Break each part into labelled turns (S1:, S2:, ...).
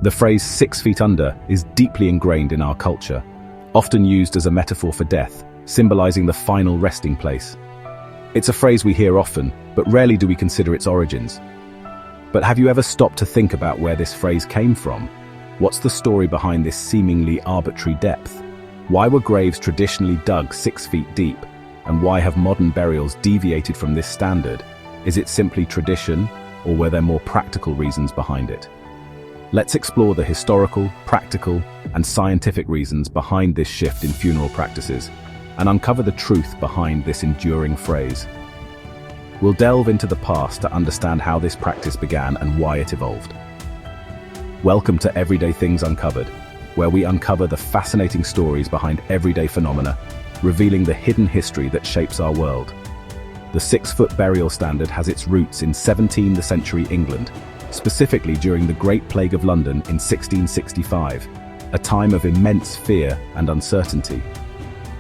S1: The phrase 6 feet under is deeply ingrained in our culture, often used as a metaphor for death, symbolizing the final resting place. It's a phrase we hear often, but rarely do we consider its origins. But have you ever stopped to think about where this phrase came from? What's the story behind this seemingly arbitrary depth? Why were graves traditionally dug 6 feet deep? And why have modern burials deviated from this standard? Is it simply tradition, or were there more practical reasons behind it? Let's explore the historical, practical, and scientific reasons behind this shift in funeral practices and uncover the truth behind this enduring phrase. We'll delve into the past to understand how this practice began and why it evolved. Welcome to Everyday Things Uncovered, where we uncover the fascinating stories behind everyday phenomena, revealing the hidden history that shapes our world. The 6-foot burial standard has its roots in 17th century England, specifically during the Great Plague of London in 1665, a time of immense fear and uncertainty.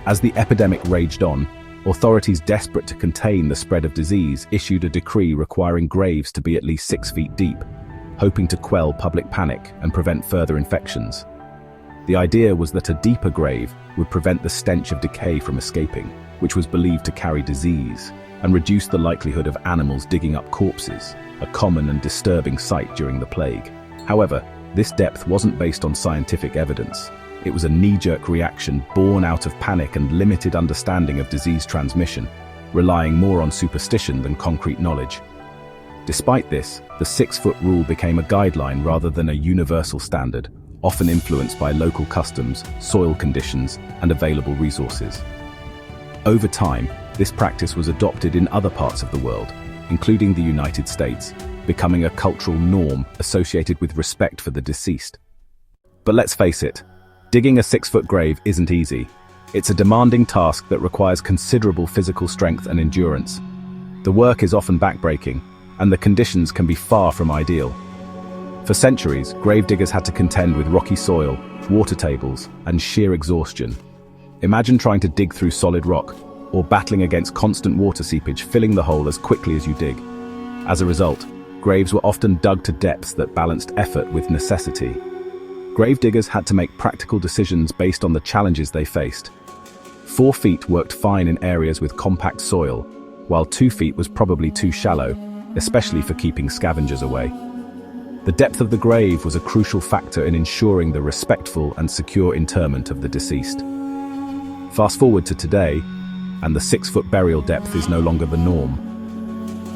S1: As the epidemic raged on, authorities desperate to contain the spread of disease issued a decree requiring graves to be at least 6 feet deep, hoping to quell public panic and prevent further infections. The idea was that a deeper grave would prevent the stench of decay from escaping, which was believed to carry disease, and reduce the likelihood of animals digging up corpses, a common and disturbing sight during the plague. However, this depth wasn't based on scientific evidence. It was a knee-jerk reaction born out of panic and limited understanding of disease transmission, relying more on superstition than concrete knowledge. Despite this, the 6-foot rule became a guideline rather than a universal standard, often influenced by local customs, soil conditions, and available resources. Over time, this practice was adopted in other parts of the world, including the United States, becoming a cultural norm associated with respect for the deceased. But let's face it, digging a 6-foot grave isn't easy. It's a demanding task that requires considerable physical strength and endurance. The work is often backbreaking, and the conditions can be far from ideal. For centuries, gravediggers had to contend with rocky soil, water tables, and sheer exhaustion. Imagine trying to dig through solid rock, or battling against constant water seepage filling the hole as quickly as you dig. As a result, graves were often dug to depths that balanced effort with necessity. Gravediggers had to make practical decisions based on the challenges they faced. 4 feet worked fine in areas with compact soil, while 2 feet was probably too shallow, especially for keeping scavengers away. The depth of the grave was a crucial factor in ensuring the respectful and secure interment of the deceased. Fast forward to today, and the 6-foot burial depth is no longer the norm.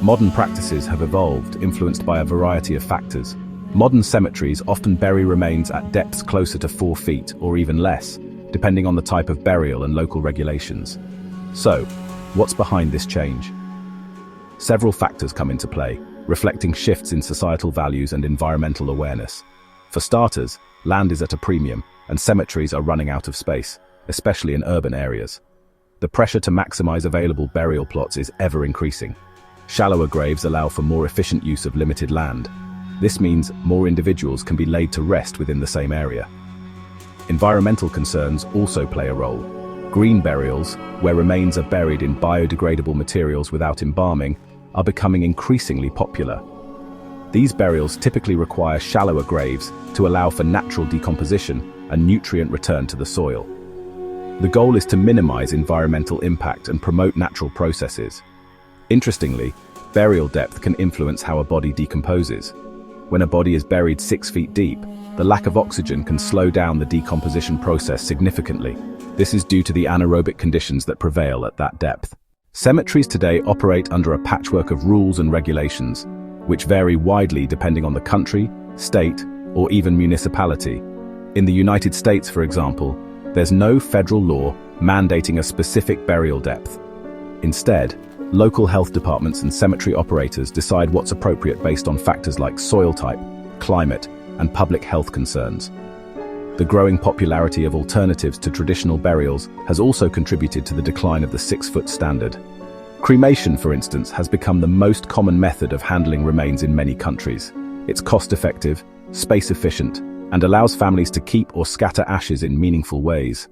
S1: Modern practices have evolved, influenced by a variety of factors. Modern cemeteries often bury remains at depths closer to 4 feet or even less, depending on the type of burial and local regulations. So, what's behind this change? Several factors come into play, reflecting shifts in societal values and environmental awareness. For starters, land is at a premium, and cemeteries are running out of space, especially in urban areas. The pressure to maximize available burial plots is ever increasing. Shallower graves allow for more efficient use of limited land. This means more individuals can be laid to rest within the same area. Environmental concerns also play a role. Green burials, where remains are buried in biodegradable materials without embalming, are becoming increasingly popular. These burials typically require shallower graves to allow for natural decomposition and nutrient return to the soil. The goal is to minimize environmental impact and promote natural processes. Interestingly, burial depth can influence how a body decomposes. When a body is buried 6 feet deep, the lack of oxygen can slow down the decomposition process significantly. This is due to the anaerobic conditions that prevail at that depth. Cemeteries today operate under a patchwork of rules and regulations, which vary widely depending on the country, state, or even municipality. In the United States, for example, there's no federal law mandating a specific burial depth. Instead, local health departments and cemetery operators decide what's appropriate based on factors like soil type, climate, and public health concerns. The growing popularity of alternatives to traditional burials has also contributed to the decline of the 6-foot standard. Cremation, for instance, has become the most common method of handling remains in many countries. It's cost-effective, space-efficient, and allows families to keep or scatter ashes in meaningful ways.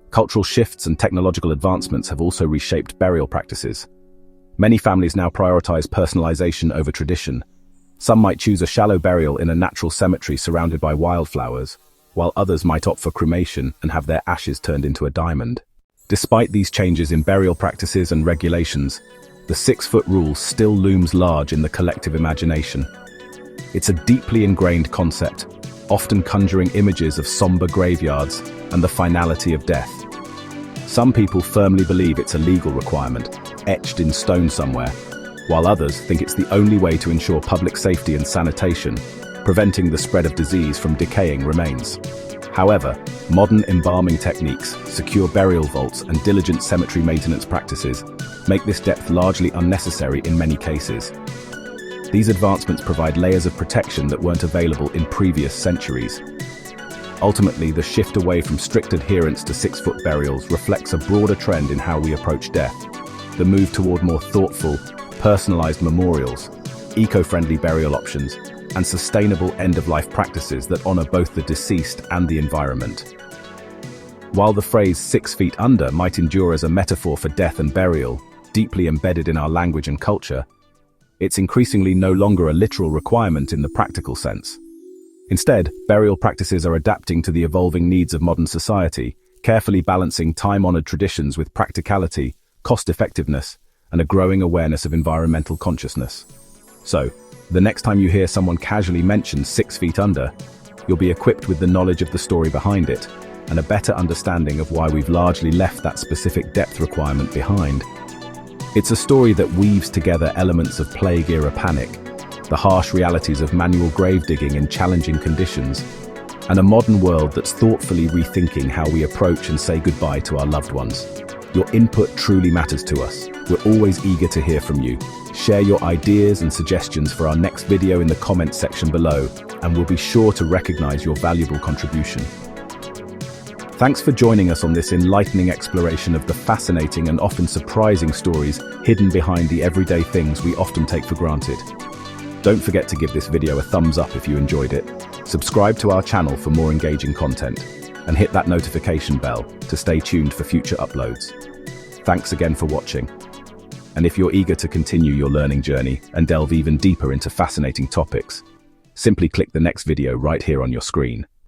S1: Cultural shifts and technological advancements have also reshaped burial practices. Many families now prioritize personalization over tradition. Some might choose a shallow burial in a natural cemetery surrounded by wildflowers, while others might opt for cremation and have their ashes turned into a diamond. Despite these changes in burial practices and regulations, the 6-foot rule still looms large in the collective imagination. It's a deeply ingrained concept, often conjuring images of somber graveyards and the finality of death. Some people firmly believe it's a legal requirement, etched in stone somewhere, while others think it's the only way to ensure public safety and sanitation, preventing the spread of disease from decaying remains. However, modern embalming techniques, secure burial vaults, and diligent cemetery maintenance practices make this depth largely unnecessary in many cases. These advancements provide layers of protection that weren't available in previous centuries. Ultimately, the shift away from strict adherence to 6-foot burials reflects a broader trend in how we approach death. The move toward more thoughtful, personalized memorials, eco-friendly burial options, and sustainable end-of-life practices that honor both the deceased and the environment. While the phrase 6 feet under might endure as a metaphor for death and burial, deeply embedded in our language and culture, it's increasingly no longer a literal requirement in the practical sense. Instead, burial practices are adapting to the evolving needs of modern society, carefully balancing time-honored traditions with practicality, cost-effectiveness, and a growing awareness of environmental consciousness. So, the next time you hear someone casually mention 6 feet under, you'll be equipped with the knowledge of the story behind it, and a better understanding of why we've largely left that specific depth requirement behind. It's a story that weaves together elements of plague-era panic, the harsh realities of manual grave digging in challenging conditions, and a modern world that's thoughtfully rethinking how we approach and say goodbye to our loved ones. Your input truly matters to us. We're always eager to hear from you. Share your ideas and suggestions for our next video in the comments section below, and we'll be sure to recognize your valuable contribution. Thanks for joining us on this enlightening exploration of the fascinating and often surprising stories hidden behind the everyday things we often take for granted. Don't forget to give this video a thumbs up if you enjoyed it, subscribe to our channel for more engaging content, and hit that notification bell to stay tuned for future uploads. Thanks again for watching. And if you're eager to continue your learning journey and delve even deeper into fascinating topics, simply click the next video right here on your screen.